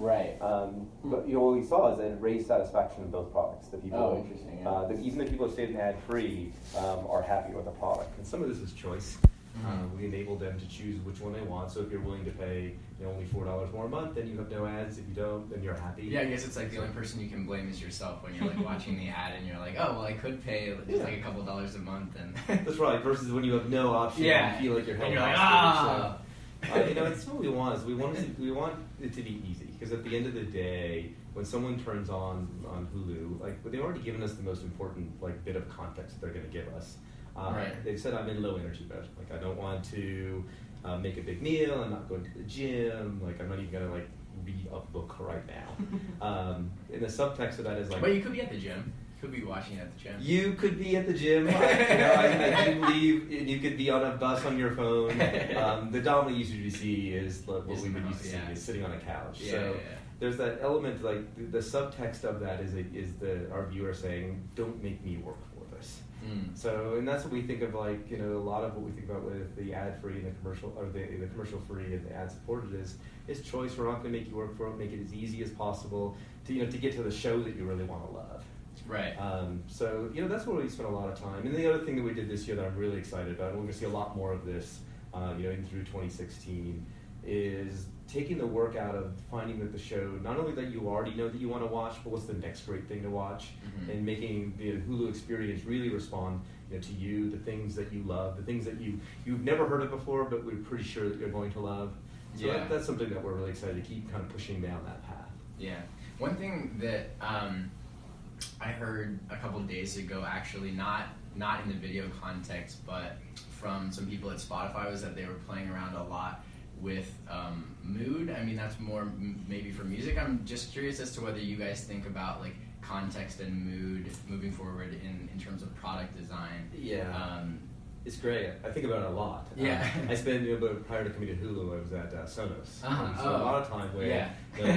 Right. But what we saw is that it raised satisfaction in both products. The people, interesting. Yeah. even the people who stayed in ad-free are happy with the product. And some of this is choice. We enable them to choose which one they want. So if you're willing to pay only $4 more a month, then you have no ads. If you don't, then you're happy. Yeah, I guess it's like the only person you can blame is yourself when you're like watching the ad and you're like, oh, well, I could pay just like a couple dollars a month. And That's right. Versus when you have no option, and you feel like you're held hostage. It's what we want. Is we want it to be easy, because at the end of the day, when someone turns on Hulu, like they've already given us the most important bit of context that they're going to give us. They've said I'm in low energy mode. Like I don't want to make a big meal. I'm not going to the gym. Like I'm not even going to read a book right now. And the subtext of that is But you could be at the gym. You could be watching at the gym. You could be at the gym. I do believe, and you could be on a bus on your phone. The dominant usage we see is what we've been used to seeing is sitting on a couch. There's that element, the subtext of that is our viewer saying, "Don't make me work for this." So, and that's what we think of, a lot of what we think about with the ad-free and the commercial, or the commercial-free and the ad-supported is choice. We're not going to make you work for it. Make it as easy as possible to get to the show that you really want to love. Right. So, that's where we spent a lot of time. And the other thing that we did this year that I'm really excited about, and we're going to see a lot more of this, in through 2016, is taking the work out of finding that the show, not only that you already know that you want to watch, but what's the next great thing to watch, and making the Hulu experience really respond to you, the things that you love, the things that you've never heard of before, but we're pretty sure that you're going to love. So that's something that we're really excited to keep kind of pushing down that path. Yeah. One thing that I heard a couple of days ago, actually, not in the video context, but from some people at Spotify, was that they were playing around a lot with mood. I mean, that's more maybe for music. I'm just curious as to whether you guys think about context and mood moving forward in terms of product design. Yeah. It's great. I think about it a lot. Yeah. I spent, prior to coming to Hulu, I was at Sonos. So a lot of time where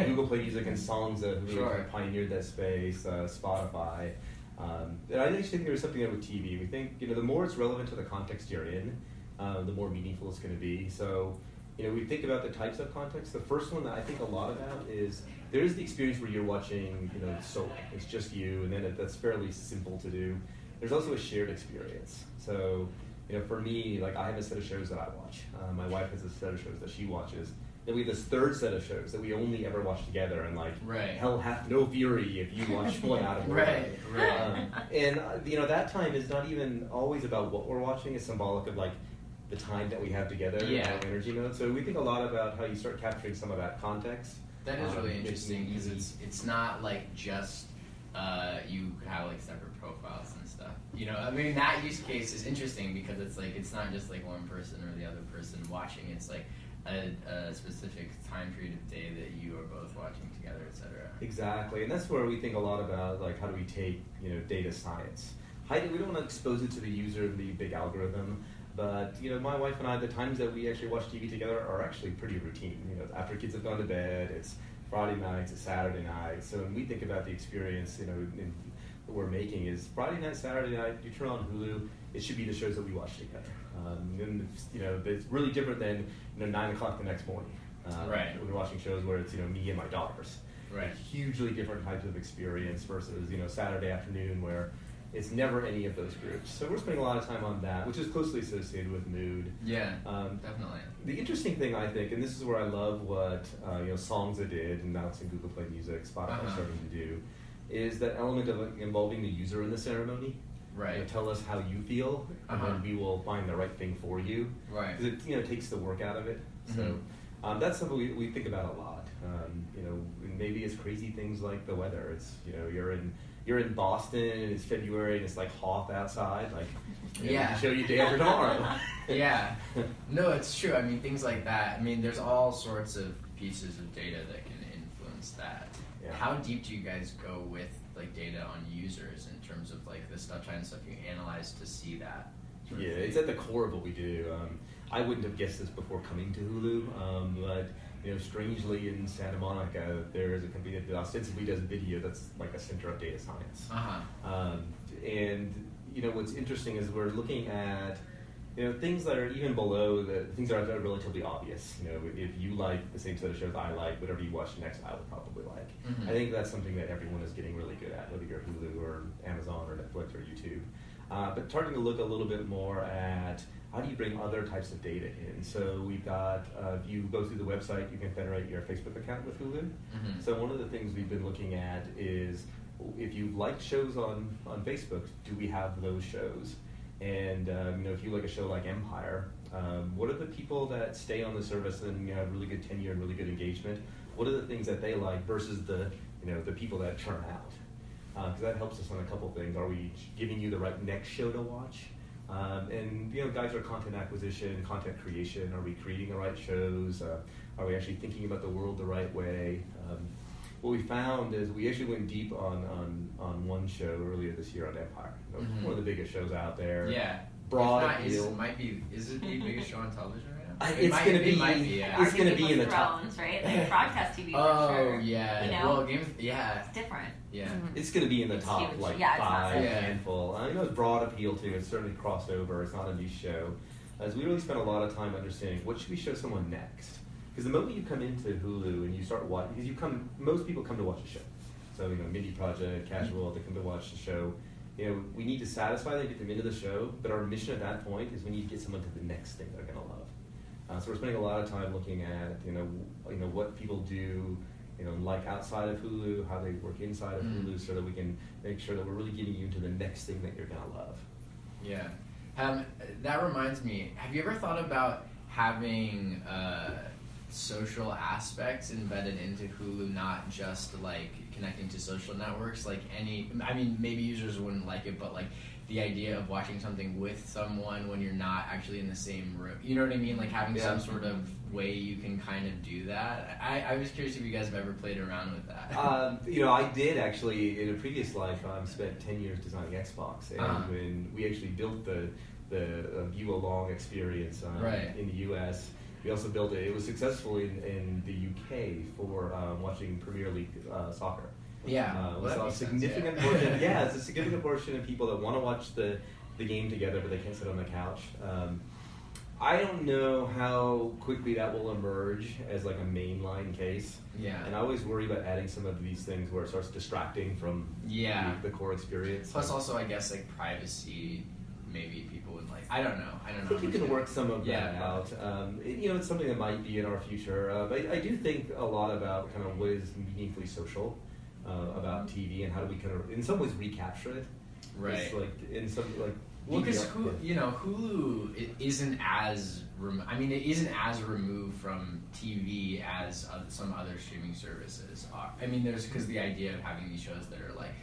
Google Play Music and songs that really pioneered that space, Spotify. And I actually think there was something there with TV. We think, the more it's relevant to the context you're in, the more meaningful it's going to be. So, we think about the types of context. The first one that I think a lot about is there is the experience where you're watching, solo. It's just you, and then that's fairly simple to do. There's also a shared experience. So, for me, I have a set of shows that I watch. My wife has a set of shows that she watches. Then we have this third set of shows that we only ever watch together, and hell hath no fury if you watch one out of Right. And that time is not even always about what we're watching. It's symbolic of the time that we have together, our energy mode. So we think a lot about how you start capturing some of that context. That is really interesting, because it's not just you have separate profiles and stuff. I mean, that use case is interesting because it's not just one person or the other person watching. It's a specific time period of day that you are both watching together, etc. Exactly, and that's where we think a lot about how do we take data science. We don't want to expose it to the user of the big algorithm. But my wife and I, the times that we actually watch TV together are actually pretty routine. After kids have gone to bed, it's Friday nights, it's Saturday night. So when we think about the experience, that we're making is Friday night, Saturday night. You turn on Hulu, it should be the shows that we watch together. And it's really different than 9 o'clock the next morning. We're watching shows where it's me and my daughters. Right. Hugely different types of experience versus Saturday afternoon where it's never any of those groups. So we're spending a lot of time on that, which is closely associated with mood. Yeah, definitely. The interesting thing, I think, and this is where I love what Songza did, and now it's in Google Play Music, Spotify starting to do, is that element of involving the user in the ceremony. Right. Tell us how you feel, and then we will find the right thing for you. Right. Because it takes the work out of it. So that's something we think about a lot. Maybe it's crazy things like the weather. It's you're in Boston and it's February and it's hot outside. Show you day after tomorrow. Yeah. No, it's true. I mean, things like that. I mean, there's all sorts of pieces of data that can influence that. Yeah. How deep do you guys go with data on users in terms of the stuff you analyze to see that? Yeah, it's at the core of what we do. I wouldn't have guessed this before coming to Hulu, but strangely in Santa Monica, there is a company that ostensibly does video that's a center of data science. And what's interesting is we're looking at things that are even below the things that are relatively obvious. If you like the same set of shows I like, whatever you watch next, I would probably like. I think that's something that everyone is getting really good at, whether you're Hulu or Amazon or Netflix or YouTube. But starting to look a little bit more at how do you bring other types of data in. So we've got, if you go through the website, you can federate your Facebook account with Hulu. So one of the things we've been looking at is, if you like shows on Facebook, do we have those shows? And if you like a show like Empire, what are the people that stay on the service and have really good tenure and really good engagement? What are the things that they like versus the people that churn out? Because that helps us on a couple things. Are we giving you the right next show to watch? And guys are content acquisition, content creation. Are we creating the right shows? Are we actually thinking about the world the right way? What we found is we actually went deep on one show earlier this year on Empire. One of the biggest shows out there. Yeah. Broad appeal. Is it the biggest show on television right now? It's going to be. It's going to be in the top. Right? Like broadcast TV. Oh, for sure. Yeah. Well, it's different. Yeah. It's going to be in the top huge. like 5 handful. It's broad appeal too. It's certainly crossed over. It's not a niche show. As we really spent a lot of time understanding what should we show someone next. Because the moment you come into Hulu and you start watching, because most people come to watch a show. So Mindy Project, Casual, they come to watch the show. We need to satisfy them, get them into the show. But our mission at that point is we need to get someone to the next thing they're going to love. So we're spending a lot of time looking at what people do, like outside of Hulu, how they work inside of Hulu, so that we can make sure that we're really getting you into the next thing that you're going to love. Yeah. That reminds me. Have you ever thought about having social aspects embedded into Hulu, not just like connecting to social networks? Maybe users wouldn't like it, but like the idea of watching something with someone when you're not actually in the same room. You know what I mean? Like having some sort of way you can kind of do that. I was curious if you guys have ever played around with that. I did actually in a previous life. Spent 10 years designing Xbox, and when we actually built the view along experience in the US. We also built it. It was successful in the UK for watching Premier League soccer. Yeah, it's a significant portion. Yeah, it's a significant portion of people that want to watch the game together, but they can't sit on the couch. I don't know how quickly that will emerge as like a mainline case. Yeah. And I always worry about adding some of these things where it starts distracting from the core experience. Plus, also, I guess like privacy. Maybe people would like. I don't know. I think you can work some of that out. It's something that might be in our future. But I do think a lot about kind of what is meaningfully social about TV and how do we kind of, in some ways, recapture it. Right. It's like in some like. Well, because Hulu it isn't as it isn't as removed from TV as some other streaming services are. There's because the idea of having these shows that are like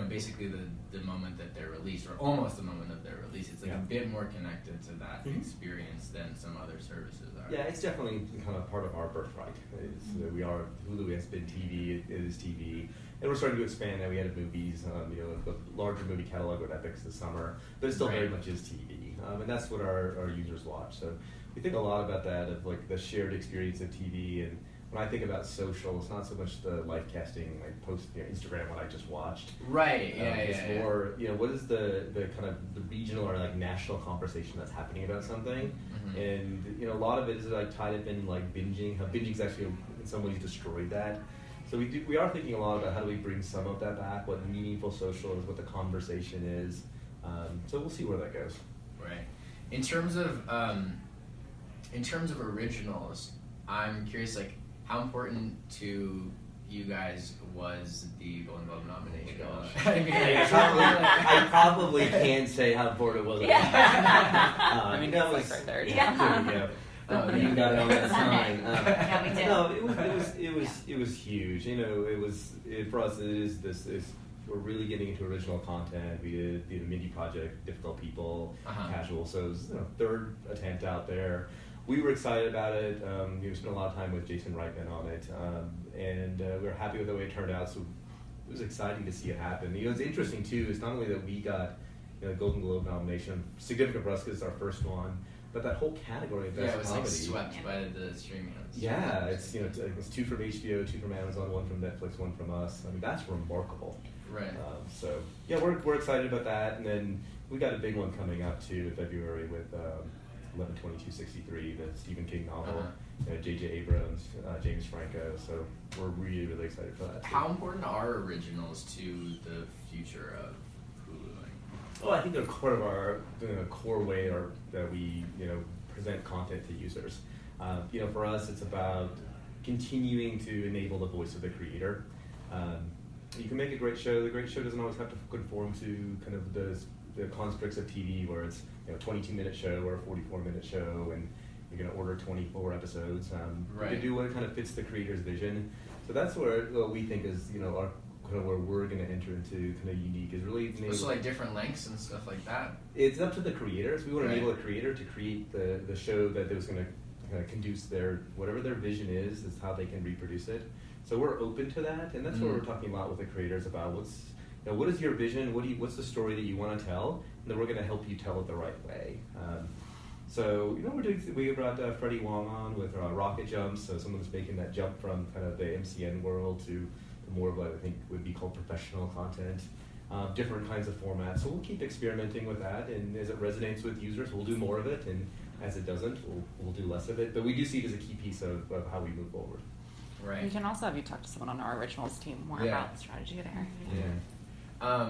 basically the moment that they're released, or almost the moment that they're released, it's like a bit more connected to that experience than some other services are. Yeah, it's definitely kind of part of our birthright. Hulu has been TV, it is TV, and we're starting to expand now. We added movies, the larger movie catalog with Epix this summer, but it still very much is TV, and that's what our users watch. So we think a lot about that, of like the shared experience of TV. And when I think about social, it's not so much the live casting, like post Instagram what I just watched. Right. It's more, what is the kind of the regional or like national conversation that's happening about something, and a lot of it is like tied up in like binging. How binging's actually in some ways destroyed that. So we are thinking a lot about how do we bring some of that back. What meaningful social is, what the conversation is. So we'll see where that goes. Right. In terms of originals, I'm curious, like, how important to you guys was the Golden Globe nomination? Oh I probably can't say how important it was. That was right there. Yeah. You got it on that sign. Yeah, we did. No, it was huge. For us, we're really getting into original content. We did the Mindy Project, Difficult People, Casual. So it was third attempt out there. We were excited about it. We spent a lot of time with Jason Reitman on it, and we were happy with the way it turned out. So it was exciting to see it happen. It's interesting too. It's not only that we got the Golden Globe nomination, significant for us because it's our first one, but that whole category of best comedy. Like swept by the streaming. Yeah, it's 2 from HBO, 2 from Amazon, 1 from Netflix, 1 from us. That's remarkable. Right. So yeah, we're excited about that, and then we got a big one coming up too in February with 11/22/63, the Stephen King novel. J.J. Abrams, James Franco. So we're really excited for that. How important are originals to the future of Hulu? Well, I think they're part of our core way that we present content to users. For us, it's about continuing to enable the voice of the creator. You can make a great show. The great show doesn't always have to conform to kind of the constructs of TV, where it's a 22-minute show or a 44-minute show, and you're going to order 24 episodes. You can do what kind of fits the creator's vision. So that's where what we think is our kind of where we're going to enter into kind of unique is really so like different lengths and stuff like that. It's up to the creators. We want to enable a creator to create the show that was going to conduce their whatever their vision is how they can reproduce it. So we're open to that, and that's what we're talking a lot with the creators about. What is your vision? What's the story that you want to tell? And then we're going to help you tell it the right way. So we brought Freddie Wong on with Rocket Jumps. So someone's making that jump from kind of the MCN world to more of what I think would be called professional content. Different kinds of formats. So we'll keep experimenting with that, and as it resonates with users, we'll do more of it, and as it doesn't, we'll do less of it. But we do see it as a key piece of how we move forward. Right. We can also have you talk to someone on our originals team more about the strategy there. Yeah.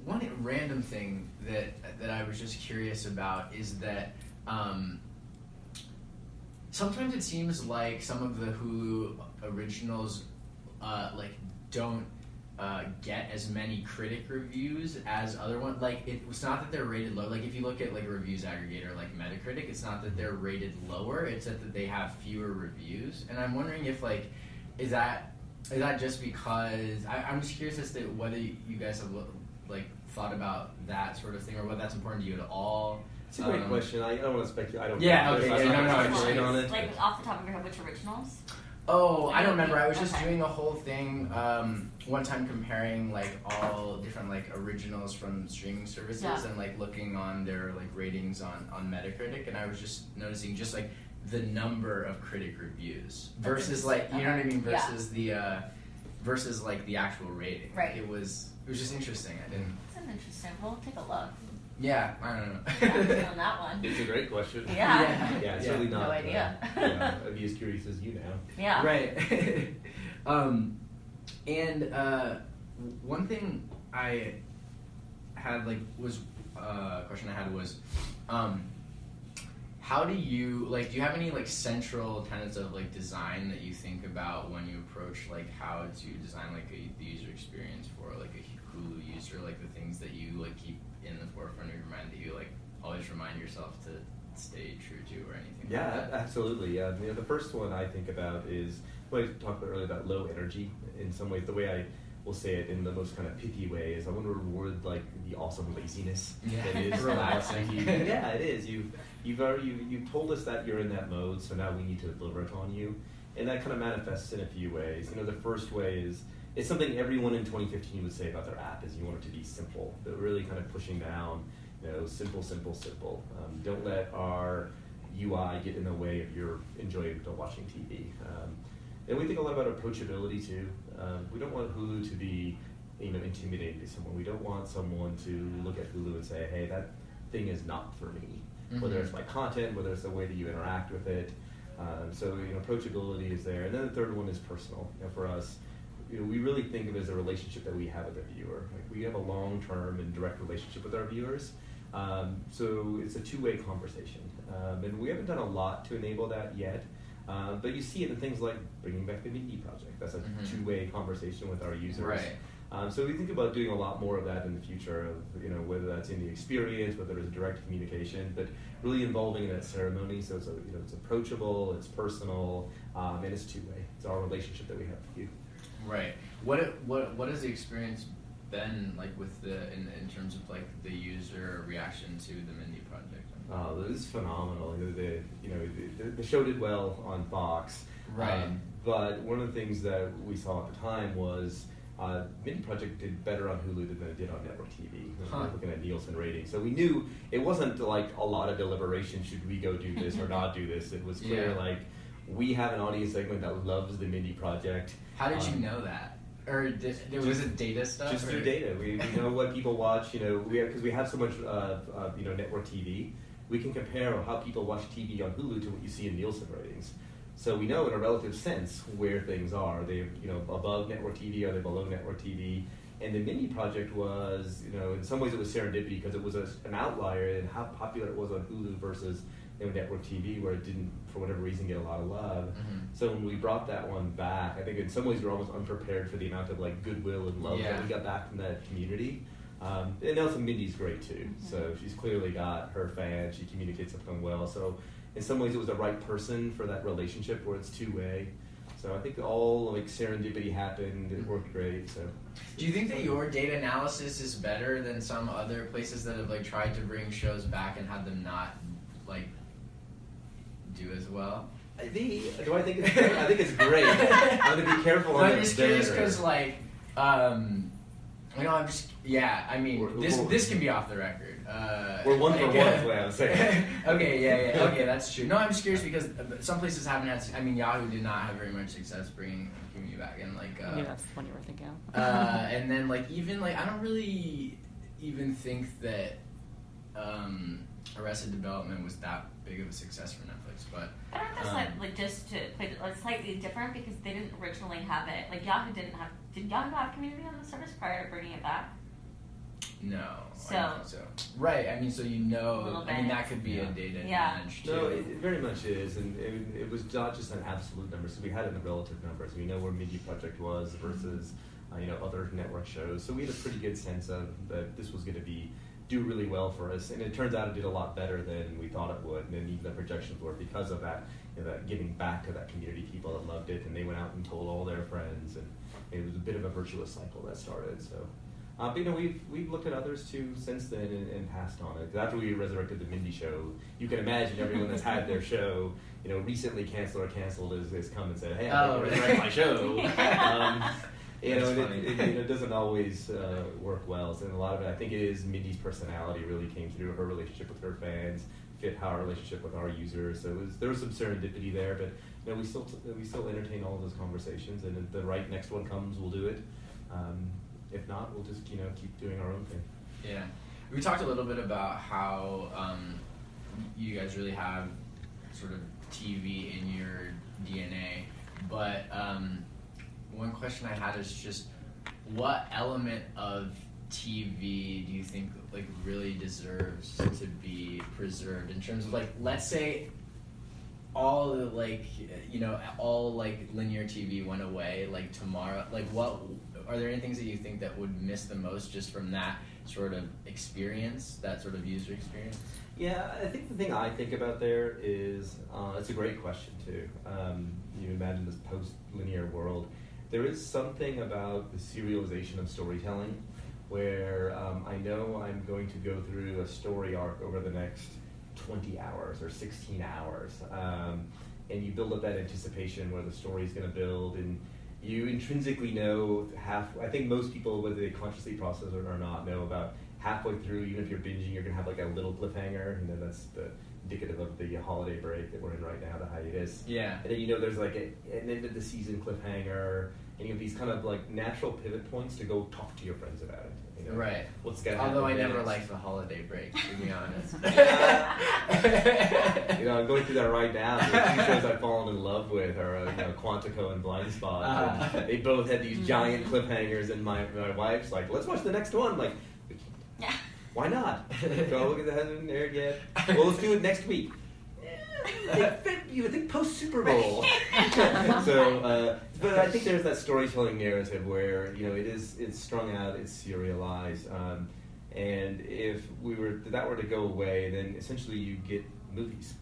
One random thing that I was just curious about is that sometimes it seems like some of the Hulu originals don't get as many critic reviews as other ones. Like it's not that they're rated low. Like if you look at like a reviews aggregator like Metacritic, it's not that they're rated lower. It's that they have fewer reviews. And I'm wondering if is that just because I'm just curious as to whether you guys have thought about that sort of thing, or whether that's important to you at all. It's a great question. I don't want to speculate. I don't. Yeah. Okay. No. On it. Like off the top of your head, which originals? Oh, I don't remember. I was just doing a whole thing one time comparing all different originals from streaming services and looking on their ratings on Metacritic, and I was just noticing just the number of critic reviews versus you know what I mean versus the versus the actual rating. Right. It was just interesting. I didn't. It's interesting. We'll take a look. Yeah, I don't know. Yeah, on that one. It's a great question. Yeah. Yeah, it's really not. No idea. I'd be as curious as you now. Yeah. Right. And one thing I had was a question I had was, how do you do you have any central tenets of design that you think about when you approach how to design the user experience for a Hulu user, the things that you keep in the forefront of your mind that you always remind yourself to stay true to or anything? Yeah, absolutely. The first one I think about is what I talked about earlier about low energy. In some ways, the way I will say it in the most kind of pithy way is I want to reward the awesome laziness that is relaxing. Yeah, it is. You've told us that you're in that mode, so now we need to deliver it on you, and that kind of manifests in a few ways. The first way is it's something everyone in 2015 would say about their app is you want it to be simple, but really kind of pushing down, simple. Don't let our UI get in the way of your enjoyment of watching TV. And we think a lot about approachability too. We don't want Hulu to be, intimidating to someone. We don't want someone to look at Hulu and say, "Hey, that thing is not for me." Mm-hmm. Whether it's my content, whether it's the way that you interact with it. So approachability is there, and then the third one is personal. For us, we really think of it as a relationship that we have with the viewer. We have a long-term and direct relationship with our viewers. So it's a two-way conversation, and we haven't done a lot to enable that yet. But you see it in things like bringing back the Mindy Project. That's a two-way conversation with our users. Right. So we think about doing a lot more of that in the future. Of whether that's in the experience, whether it's direct communication, but really involving in that ceremony. So it's it's approachable, it's personal, and it's two-way. It's our relationship that we have with you. Right. What has the experience been with in terms of the user reaction to the Mindy Project? Oh, this is phenomenal. The show did well on Fox. Right. But one of the things that we saw at the time was Mindy Project did better on Hulu than it did on network TV. Looking at Nielsen ratings, so we knew it wasn't a lot of deliberation. Should we go do this or not do this? It was clear we have an audience segment that loves the Mindy Project. How did you know that? Or was it data stuff? Just through data. We know what people watch. Because we have so much network TV. We can compare how people watch TV on Hulu to what you see in Nielsen ratings. So we know in a relative sense where things are. Are they above network TV? Are they below network TV? And the Mindy project was, in some ways it was serendipity because it was an outlier in how popular it was on Hulu versus network TV, where it didn't, for whatever reason, get a lot of love. Mm-hmm. So when we brought that one back, I think in some ways we were almost unprepared for the amount of goodwill and love that we got back from that community. And also Mindy's great too. Mm-hmm. So she's clearly got her fans. She communicates with them well. So in some ways it was the right person for that relationship where it's two-way. So I think all serendipity happened. It worked great. So, do you think that your data analysis is better than some other places that have tried to bring shows back and had them not do as well? Do I think it's great? I think it's great. I'm gonna be careful on that. I'm just curious because this can be off the record. We're one for one, is what I was saying. Okay, that's true. No, I'm just curious because some places haven't had. Yahoo did not have very much success bringing community back, and that's what you were thinking of. And then I don't really even think that Arrested Development was that big of a success for Netflix, but just to play it slightly different because they didn't originally have it. Yahoo did Yahoo have community on the service prior to bringing it back? No, I don't think so. Right, so that could be a data advantage too. No, it very much is, and it was not just an absolute number, so we had it in the relative numbers. We know where Mindy Project was versus other network shows, so we had a pretty good sense of that this was going to do really well for us, and it turns out it did a lot better than we thought it would, and then even the projections were because of that, that giving back to that community, people that loved it, and they went out and told all their friends, and it was a bit of a virtuous cycle that started. So, but we've looked at others too since then and passed on it. After we resurrected the Mindy show, you can imagine everyone that's had their show, recently canceled or canceled has come and said, "Hey, I'm going to resurrect my show." It doesn't always work well. So a lot of it, I think, it is Mindy's personality really came through. Her relationship with her fans fit our relationship with our users. So there was some serendipity there, but we still entertain all of those conversations. And if the right next one comes, we'll do it. If not, we'll just keep doing our own thing. Yeah, we talked a little bit about how you guys really have sort of TV in your DNA, but. One question I had is just what element of TV do you think really deserves to be preserved in terms of let's say all all linear TV went away tomorrow, what are there any things that you think that would miss the most just from that sort of experience, that sort of user experience? Yeah, I think the thing I think about there is it's a great question too. You imagine this post-linear world. There is something about the serialization of storytelling where I know I'm going to go through a story arc over the next 20 hours or 16 hours. And you build up that anticipation where the story is going to build, and you intrinsically know I think most people, whether they consciously process it or not, know about halfway through, even if you're binging, you're going to have a little cliffhanger, and then that's indicative of the holiday break that we're in right now, the hiatus. Yeah. And then there's an end of the season cliffhanger, and you have these kind of natural pivot points to go talk to your friends about it. Right. What's gonna happen? Although I never liked the holiday break, to be honest. I'm going through that right now. The two shows I've fallen in love with are Quantico and Blind Spot. And they both had these giant cliffhangers, and my wife's like, "Let's watch the next one." I'm like, why not? Don't look at the hasn't aired yet. Well, let's do it next week. You would think post Super Bowl. So, but I think there's that storytelling narrative where it's strung out, it's serialized, and if that were to go away, then essentially you get movies,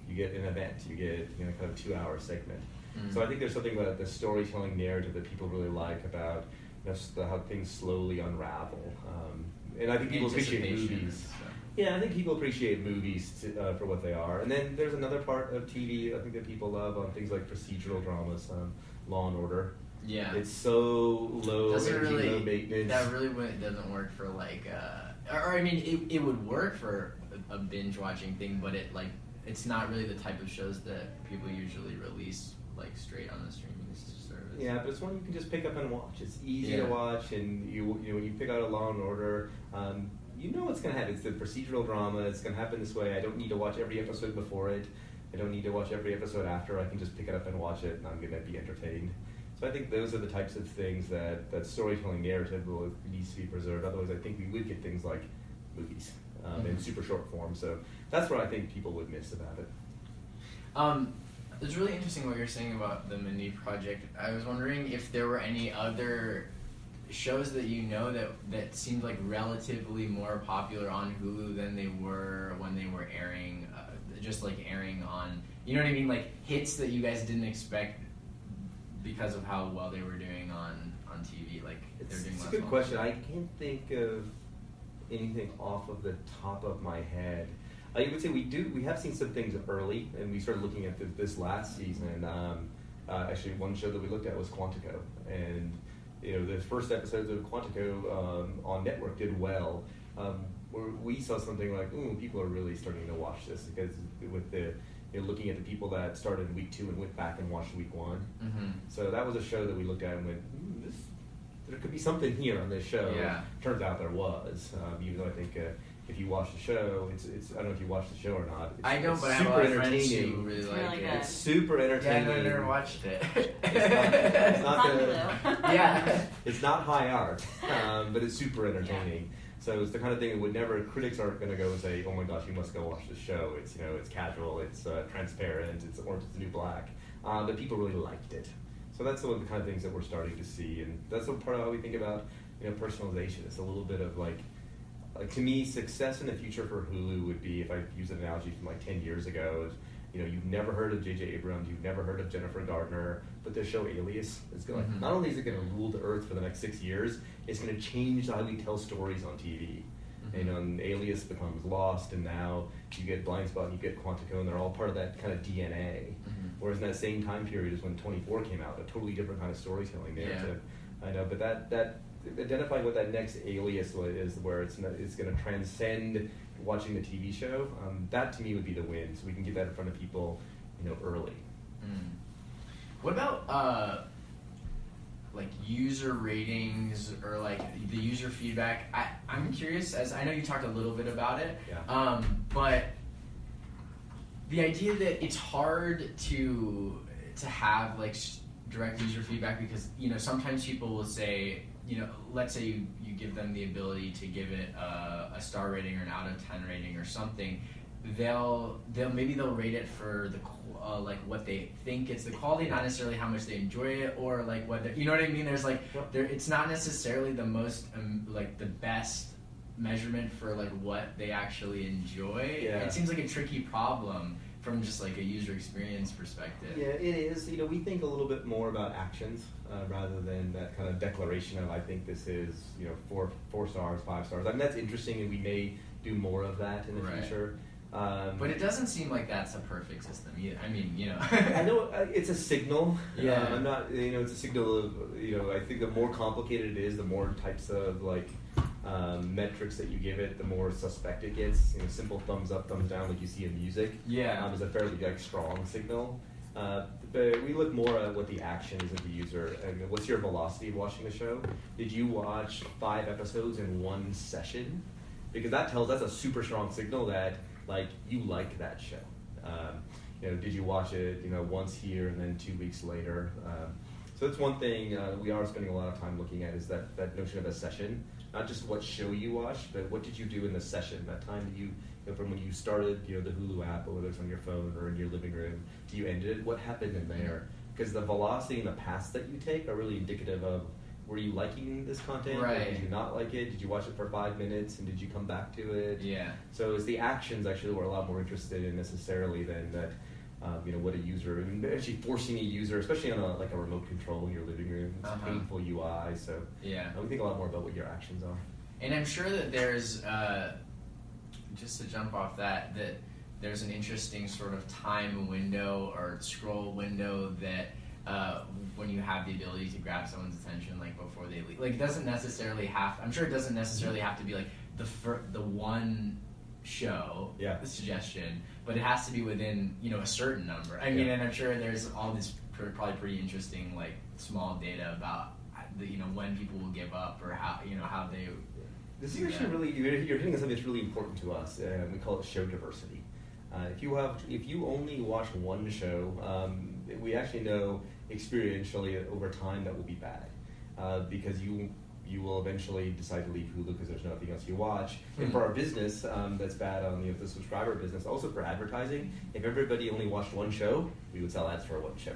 you get an event, you get kind of a 2-hour segment. Mm-hmm. So I think there's something about the storytelling narrative that people really like about how things slowly unravel. And I think people appreciate movies. Yeah, I think people appreciate movies for what they are. And then there's another part of TV I think that people love on things like procedural dramas, Law and Order. Yeah. It's so low energy, low maintenance. That really doesn't work for it would work for a binge watching thing, but it's not really the type of shows that people usually release straight on the streaming service. Yeah, but it's one you can just pick up and watch. It's easy to watch, and you know when you pick out a Law and Order, you know what's going to happen. It's the procedural drama. It's going to happen this way. I don't need to watch every episode before it. I don't need to watch every episode after. I can just pick it up and watch it, and I'm going to be entertained. So I think those are the types of things that storytelling narrative needs to be preserved. Otherwise, I think we would get things like movies in super short form. So that's what I think people would miss about it. It's really interesting what you're saying about the Mindy Project. I was wondering if there were any other shows that you know that seemed like relatively more popular on Hulu than they were when they were airing, just like airing on, you know what I mean, like hits that you guys didn't expect because of how well they were doing on TV. Like they're doing. It's a good question. I can't think of anything off of the top of my head. I would say we have seen some things early, and we started looking at this last season. Actually, one show that we looked at was Quantico, and you know the first episodes of Quantico on network did well. Where we saw something like, ooh, people are really starting to watch this because with the looking at the people that started in week 2 and went back and watched week 1. Mm-hmm. So that was a show that we looked at and went, there could be something here on this show. Yeah. Turns out there was, even though I think if you watch the show, it's I don't know if you watched the show or not. I don't, but I have a lot of friends who really like it. It's super entertaining. Yeah, I've never watched it. It's not yeah. It's not high art, but it's super entertaining. Yeah. So it's the kind of thing that would never, critics aren't going to go and say, oh my gosh, you must go watch this show. It's, it's casual, it's transparent, it's Orange is the New Black. But people really liked it. So that's one of the kind of things that we're starting to see. And that's what part of how we think about, personalization. It's a little bit of like to me, success in the future for Hulu would be, if I use an analogy from like 10 years ago, you've never heard of J.J. Abrams, you've never heard of Jennifer Gardner, but the show Alias is going to, not only is it going to rule the earth for the next 6 years, it's going to change how we tell stories on TV. And Alias becomes Lost, and now you get Blindspot and you get Quantico, and they're all part of that kind of DNA. Whereas in that same time period is when 24 came out, a totally different kind of storytelling narrative. Yeah. I know, but that identifying what that next Alias is, where it's going to transcend watching the TV show, that to me would be the win. So we can get that in front of people, early. What about like user ratings or like the user feedback? I'm curious, as I know you talked a little bit about it, but the idea that it's hard to have like direct user feedback because sometimes people will say, let's say you give them the ability to give it a star rating or an out of 10 rating or something, they'll rate it for the like what they think it's the quality, not necessarily how much they enjoy it or like whether you know what I mean. There's like it's not necessarily the most like the best measurement for like what they actually enjoy. Yeah. It seems like a tricky problem from just like a user experience perspective. Yeah, it is. We think a little bit more about actions rather than that kind of declaration of I think this is 4 stars, 5 stars. I mean that's interesting, and we may do more of that in the future. But it doesn't seem like that's a perfect system either. I mean, I know it's a signal. Yeah. I'm not. It's a signal of. I think the more complicated it is, the more types of like metrics that you give it, the more suspect it gets. Simple thumbs up, thumbs down, like you see in music. Yeah. Is a fairly strong signal. But we look more at what the action is of the user. And what's your velocity of watching the show? Did you watch 5 episodes in one session? Because that's a super strong signal that like you like that show. Did you watch it once here and then 2 weeks later? So that's one thing we are spending a lot of time looking at is that notion of a session. Not just what show you watched, but what did you do in the session? That time that you from when you started the Hulu app, or whether it's on your phone or in your living room, to you ended it. What happened in there? Because the velocity and the paths that you take are really indicative of, were you liking this content? Right. Or did you not like it? Did you watch it for 5 minutes and did you come back to it? Yeah. So it's the actions actually that we're a lot more interested in necessarily than that. What a user, actually forcing a user, especially on a remote control in your living room, it's painful UI. So we think a lot more about what your actions are. And I'm sure that there's, just to jump off that there's an interesting sort of time window or scroll window that when you have the ability to grab someone's attention like before they leave. Like it doesn't necessarily have, I'm sure it doesn't necessarily have to be like the one show, the suggestion, but it has to be within a certain number. I mean, and I'm sure there's all these probably pretty interesting, like small data about when people will give up or how they. This is actually really you're hitting on something that's really important to us. We call it show diversity. If you only watch one show, we actually know experientially over time that will be bad because you will eventually decide to leave Hulu because there's nothing else you watch. Mm-hmm. And for our business, that's bad on the subscriber business. Also for advertising, if everybody only watched one show, we would sell ads for one show.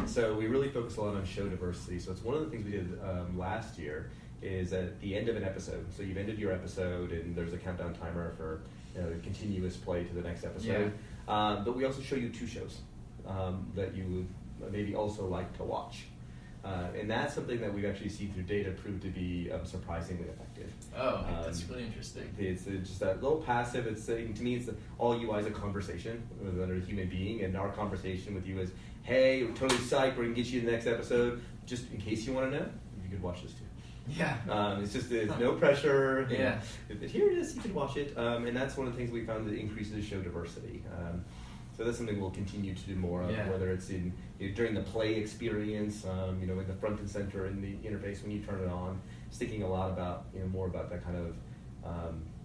So we really focus a lot on show diversity. So it's one of the things we did last year is at the end of an episode. So you've ended your episode and there's a countdown timer for continuous play to the next episode. Yeah. But we also show you 2 shows that you would maybe also like to watch. And that's something that we've actually seen through data proved to be surprisingly effective. Oh, that's really interesting. It's just that little passive. To me, it's all UI is a conversation with another human being, and our conversation with you is, "Hey, we're totally psyched. We're gonna get you to the next episode. Just in case you want to know, you could watch this too." Yeah. It's no pressure. Yeah. But here it is. You can watch it, and that's one of the things we found that increases show diversity. So that's something we'll continue to do more of, whether it's in during the play experience, in the front and center in the interface when you turn it on, thinking a lot about more about that kind of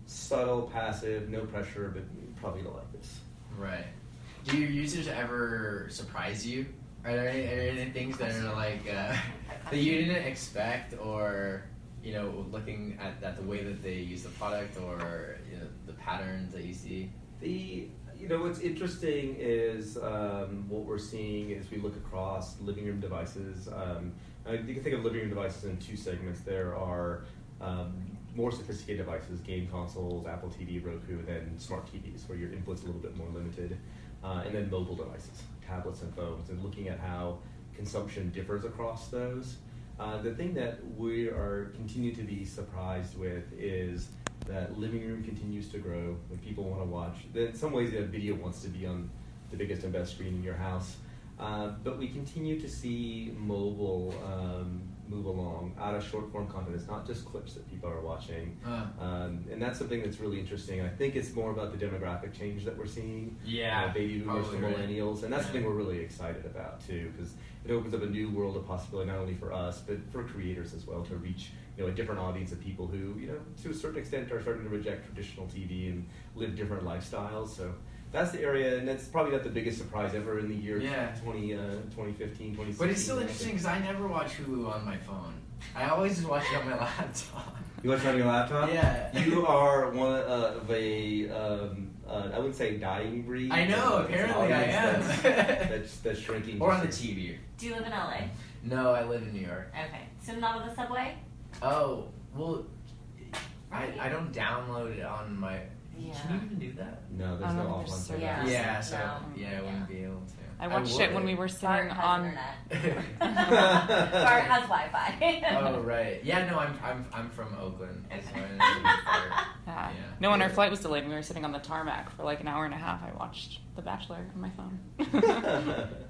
subtle, passive, no pressure, but you probably don't like this. Right. Do your users ever surprise you? Are there any things that are like that you didn't expect, or looking at the way that they use the product, or the patterns that you see? What's interesting is what we're seeing is we look across living room devices. You can think of living room devices in 2 segments. There are more sophisticated devices, game consoles, Apple TV, Roku, and then smart TVs, where your input's a little bit more limited. And then mobile devices, tablets and phones, and looking at how consumption differs across those. The thing that we are continue to be surprised with is that living room continues to grow when people want to watch. In some ways, that video wants to be on the biggest and best screen in your house. But we continue to see mobile move along out of short form content. It's not just clips that people are watching. And that's something that's really interesting. I think it's more about the demographic change that we're seeing. Yeah. Baby boomers to millennials. And that's something we're really excited about too, because it opens up a new world of possibility, not only for us, but for creators as well, to reach a different audience of people who, to a certain extent are starting to reject traditional TV and live different lifestyles. So that's the area, and that's probably not the biggest surprise ever in the year 2015, 2016. But it's still interesting because I never watch Hulu on my phone. I always just watch it on my laptop. You watch it on your laptop? Yeah. You are one of a, I wouldn't say dying breed. I know, apparently I am. That's shrinking. Or on the TV. Do you live in LA? No, I live in New York. Okay. So not on the subway? Oh, well, I don't download it on my... Yeah. Can you even do that? No, there's no offline service. I wouldn't be able to. I watched it when we were sitting Bart on. Internet. Bart has Wi-Fi. Oh right, yeah. No, I'm from Oakland. Okay. So No, when our flight was delayed, and we were sitting on the tarmac for like an hour and a half. I watched The Bachelor on my phone.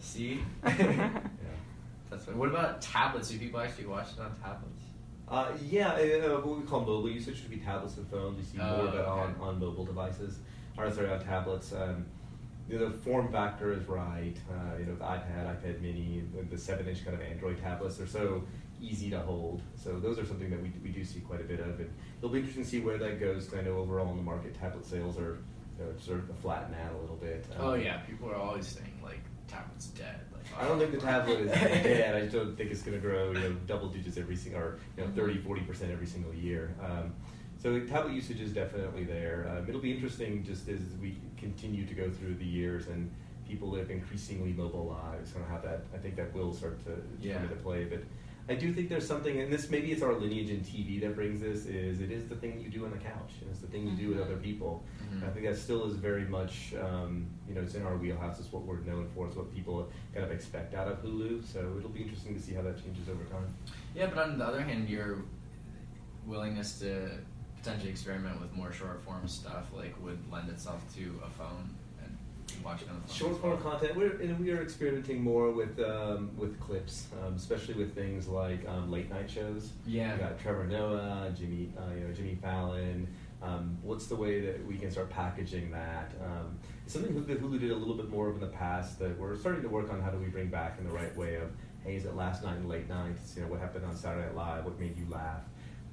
See, that's funny. What about tablets? Do people actually watch it on tablets? What we call mobile usage would be tablets and phones. You see more of it on mobile devices, or sorry, on tablets. The form factor is right. The iPad Mini, the 7-inch kind of Android tablets are so easy to hold. So those are something that we do see quite a bit of, and it'll be interesting to see where that goes. Because I know overall in the market, tablet sales are sort of flattened out a little bit. People are always saying like tablet's dead. I don't think the tablet is dead. I just don't think it's going to grow, double digits every single, or 30-40% every single year. So tablet usage is definitely there. It'll be interesting just as we continue to go through the years and people live increasingly mobile lives. I think that will start to come into play. But I do think there's something, and this maybe it's our lineage in TV that brings this, is it is the thing you do on the couch. And it's the thing you do with other people. Mm-hmm. I think that still is very much, it's in our wheelhouse. It's what we're known for. It's what people kind of expect out of Hulu. So it'll be interesting to see how that changes over time. Yeah, but on the other hand, your willingness to potentially experiment with more short form stuff would lend itself to a phone and watching on the phone. Short form content. We are experimenting more with clips, especially with things like late night shows. Yeah, we got Trevor Noah, Jimmy Fallon, What's the way that we can start packaging that? It's something that Hulu did a little bit more of in the past that we're starting to work on. How do we bring back in the right way of, hey, is it last night and late nights? You know, what happened on Saturday Night Live? What made you laugh?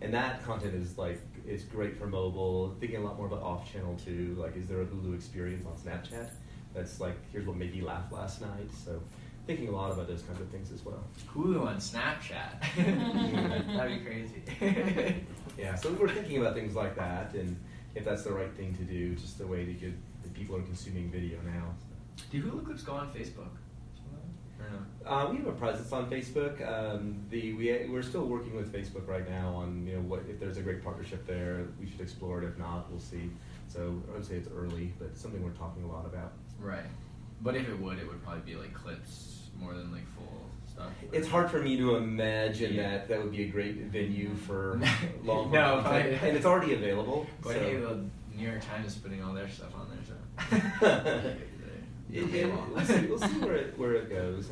And that content is like, it's great for mobile. Thinking a lot more about off-channel too. Like, is there a Hulu experience on Snapchat that's like, here's what made you laugh last night? So thinking a lot about those kinds of things as well. Hulu on Snapchat. That'd be crazy. Yeah, so we're thinking about things like that, and if that's the right thing to do, just the way to get the people are consuming video now. Do Hulu clips go on Facebook? Or no? We have a presence on Facebook. We're still working with Facebook right now on, you know, what if there's a great partnership there, we should explore it. If not, we'll see. So I would say it's early, but it's something we're talking a lot about. Right. But if it would probably be like clips more than like full stuff. It's hard for me to imagine that would be a great venue for long no, content, and it's already available. But hey, the New York Times is putting all their stuff on there, so. We'll see where it goes,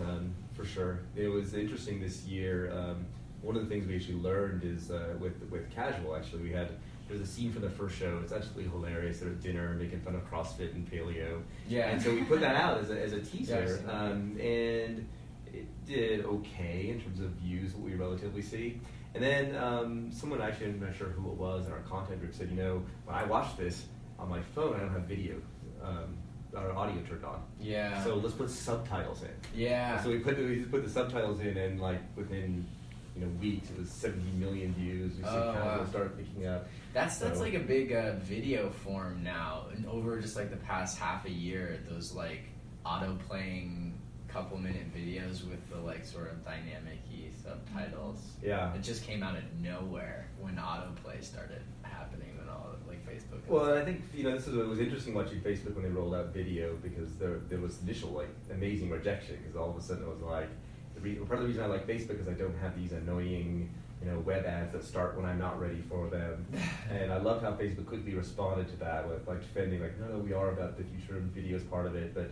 for sure. It was interesting this year. One of the things we actually learned is with Casual, actually, there's a scene from the first show. It's absolutely hilarious. They're at dinner making fun of CrossFit and paleo. Yeah. And so we put that out as a teaser, and it did okay in terms of views, what we relatively see. And then someone, actually, I'm not sure who it was, in our content group said, you know, when I watch this on my phone, I don't have video. Our audio turned on. Yeah. So let's put subtitles in. Yeah. So we put the subtitles in, and like within weeks, it was 17 million views. We see Casual start picking up. That's like a big video form now. And over just like the past half a year, those like auto playing couple minute videos with the like sort of dynamic-y subtitles. Yeah. It just came out of nowhere when autoplay started happening and all like Facebook. Well, I think this is what was interesting watching Facebook when they rolled out video, because there was initial like amazing rejection, because all of a sudden it was like part of the reason I like Facebook is I don't have these annoying web ads that start when I'm not ready for them. And I loved how Facebook quickly responded to that with like defending like, no, we are about the future of video as part of it, but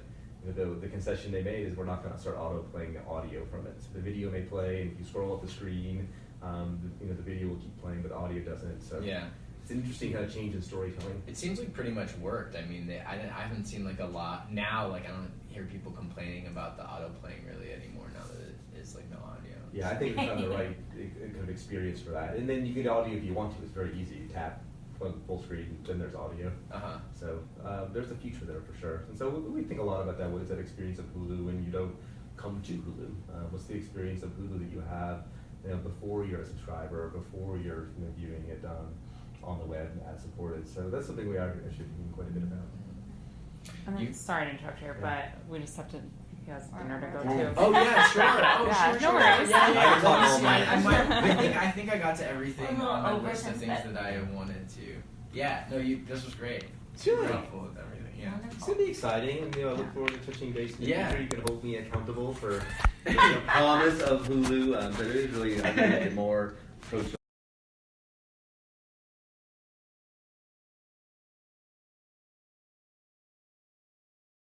the concession they made is we're not going to start auto playing the audio from it. So the video may play, and if you scroll up the screen, the video will keep playing, but the audio doesn't. So yeah. It's an interesting kind of change in storytelling. It seems like pretty much worked. I mean, I haven't seen like a lot now. Like I don't hear people complaining about the auto playing really anymore now that it is like no audio. Yeah, I think we found the right kind of experience for that. And then you get audio if you want to. It's very easy. You tap, plug full screen, then there's audio. So there's a future there for sure. And so we think a lot about that. What is that experience of Hulu when you don't come to Hulu? What's the experience of Hulu that you have before you're a subscriber, before you're viewing it on the web, ad supported? So that's something we are actually thinking quite a bit about. And then, sorry to interrupt here, but we just have to. He has dinner to go to. Oh yeah, sure. No worries. I think I got to everything on the list of things that I wanted to. Yeah, no, this was great. Super helpful with everything. Yeah, it's gonna be exciting, and I look forward to touching base in the future. You can hold me accountable for the promise of Hulu, but it is really I think more approachable.